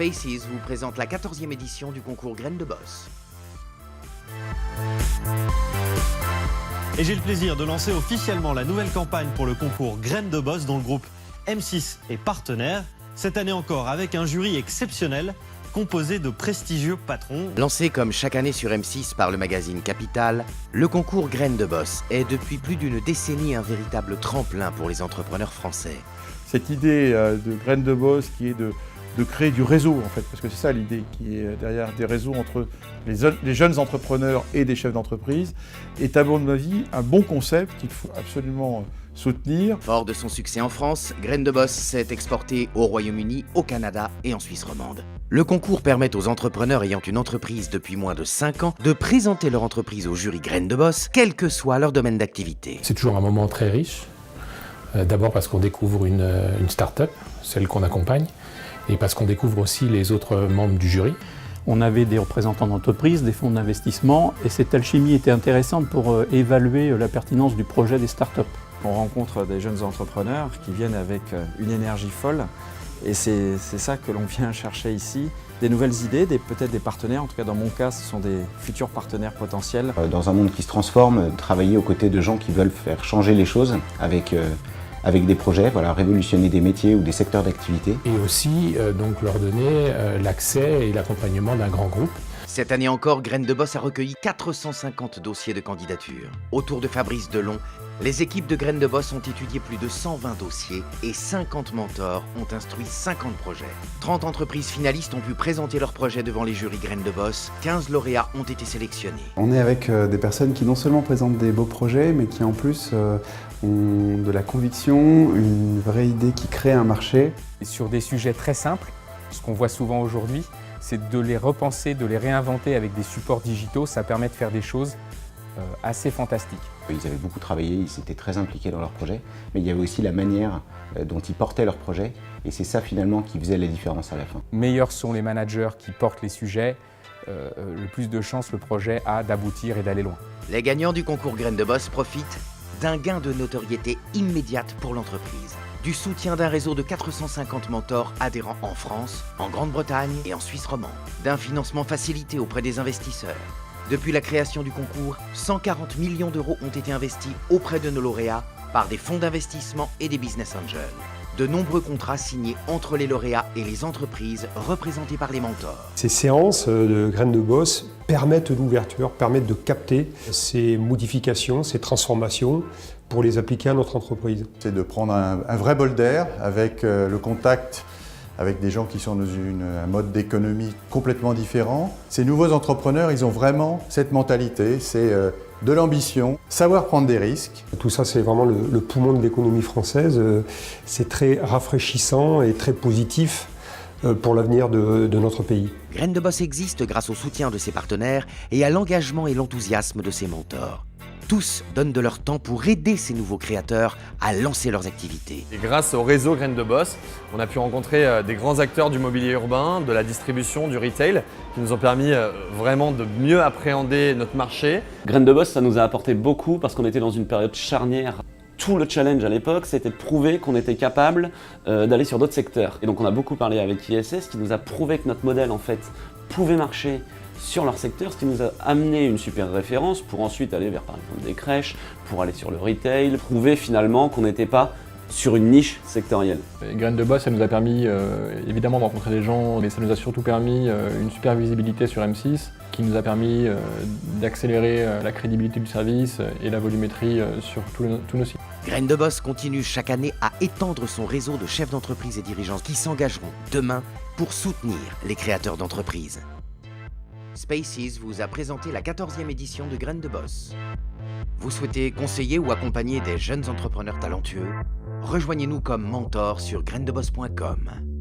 Spaces vous présente la 14e édition du concours Graines de Boss. Et j'ai le plaisir de lancer officiellement la nouvelle campagne pour le concours Graines de Boss dont le groupe M6 est partenaire. Cette année encore avec un jury exceptionnel composé de prestigieux patrons. Lancé comme chaque année sur M6 par le magazine Capital, le concours Graines de Boss est depuis plus d'une décennie un véritable tremplin pour les entrepreneurs français. Cette idée de Graines de Boss qui est de créer du réseau en fait, parce que c'est ça l'idée qui est derrière des réseaux entre les jeunes entrepreneurs et des chefs d'entreprise, est à mon avis un bon concept qu'il faut absolument soutenir. Fort de son succès en France, Graines de Boss s'est exporté au Royaume-Uni, au Canada et en Suisse romande. Le concours permet aux entrepreneurs ayant une entreprise depuis moins de 5 ans de présenter leur entreprise au jury Graines de Boss, quel que soit leur domaine d'activité. C'est toujours un moment très riche. D'abord parce qu'on découvre une start-up, celle qu'on accompagne, et parce qu'on découvre aussi les autres membres du jury. On avait des représentants d'entreprise, des fonds d'investissement, et cette alchimie était intéressante pour évaluer la pertinence du projet des start-up. On rencontre des jeunes entrepreneurs qui viennent avec une énergie folle, et c'est ça que l'on vient chercher ici. Des nouvelles idées, peut-être des partenaires, en tout cas dans mon cas, ce sont des futurs partenaires potentiels. Dans un monde qui se transforme, travailler aux côtés de gens qui veulent faire changer les choses avec des projets, voilà, révolutionner des métiers ou des secteurs d'activité. Et aussi donc leur donner l'accès et l'accompagnement d'un grand groupe. Cette année encore, Graines de Boss a recueilli 450 dossiers de candidature. Autour de Fabrice Delon, les équipes de Graines de Boss ont étudié plus de 120 dossiers et 50 mentors ont instruit 50 projets. 30 entreprises finalistes ont pu présenter leurs projets devant les jurys Graines de Boss. 15 lauréats ont été sélectionnés. On est avec des personnes qui non seulement présentent des beaux projets, mais qui en plus ont de la conviction, une vraie idée qui crée un marché. Et sur des sujets très simples, ce qu'on voit souvent aujourd'hui, c'est de les repenser, de les réinventer avec des supports digitaux. Ça permet de faire des choses assez fantastiques. Ils avaient beaucoup travaillé, ils s'étaient très impliqués dans leur projet, mais il y avait aussi la manière dont ils portaient leur projet, et c'est ça finalement qui faisait la différence à la fin. Meilleurs sont les managers qui portent les sujets, le plus de chances le projet a d'aboutir et d'aller loin. Les gagnants du concours Graines de Boss profitent d'un gain de notoriété immédiate pour l'entreprise, du soutien d'un réseau de 450 mentors adhérents en France, en Grande-Bretagne et en Suisse romande, d'un financement facilité auprès des investisseurs. Depuis la création du concours, 140 millions d'euros ont été investis auprès de nos lauréats par des fonds d'investissement et des business angels. De nombreux contrats signés entre les lauréats et les entreprises représentées par les mentors. Ces séances de Graines de Boss permettent l'ouverture, permettent de capter ces modifications, ces transformations pour les appliquer à notre entreprise. C'est de prendre un vrai bol d'air avec le contact avec des gens qui sont dans un mode d'économie complètement différent. Ces nouveaux entrepreneurs, ils ont vraiment cette mentalité, c'est de l'ambition, savoir prendre des risques. Tout ça, c'est vraiment le poumon de l'économie française. C'est très rafraîchissant et très positif pour l'avenir de notre pays. Graines de Boss existe grâce au soutien de ses partenaires et à l'engagement et l'enthousiasme de ses mentors. Tous donnent de leur temps pour aider ces nouveaux créateurs à lancer leurs activités. Et grâce au réseau Graines de Boss, on a pu rencontrer des grands acteurs du mobilier urbain, de la distribution, du retail, qui nous ont permis vraiment de mieux appréhender notre marché. Graines de Boss, ça nous a apporté beaucoup parce qu'on était dans une période charnière. Tout le challenge à l'époque, c'était de prouver qu'on était capable d'aller sur d'autres secteurs. Et donc on a beaucoup parlé avec ISS, qui nous a prouvé que notre modèle en fait pouvait marcher sur leur secteur, ce qui nous a amené une super référence pour ensuite aller vers par exemple des crèches, pour aller sur le retail, prouver finalement qu'on n'était pas sur une niche sectorielle. Graines de Boss, ça nous a permis évidemment de rencontrer des gens, mais ça nous a surtout permis une super visibilité sur M6, qui nous a permis d'accélérer la crédibilité du service et la volumétrie sur tous nos sites. Graines de Boss continue chaque année à étendre son réseau de chefs d'entreprise et dirigeants qui s'engageront demain pour soutenir les créateurs d'entreprises. Spaces vous a présenté la 14e édition de Graines de Boss. Vous souhaitez conseiller ou accompagner des jeunes entrepreneurs talentueux? Rejoignez-nous comme mentor sur grainesdeboss.com.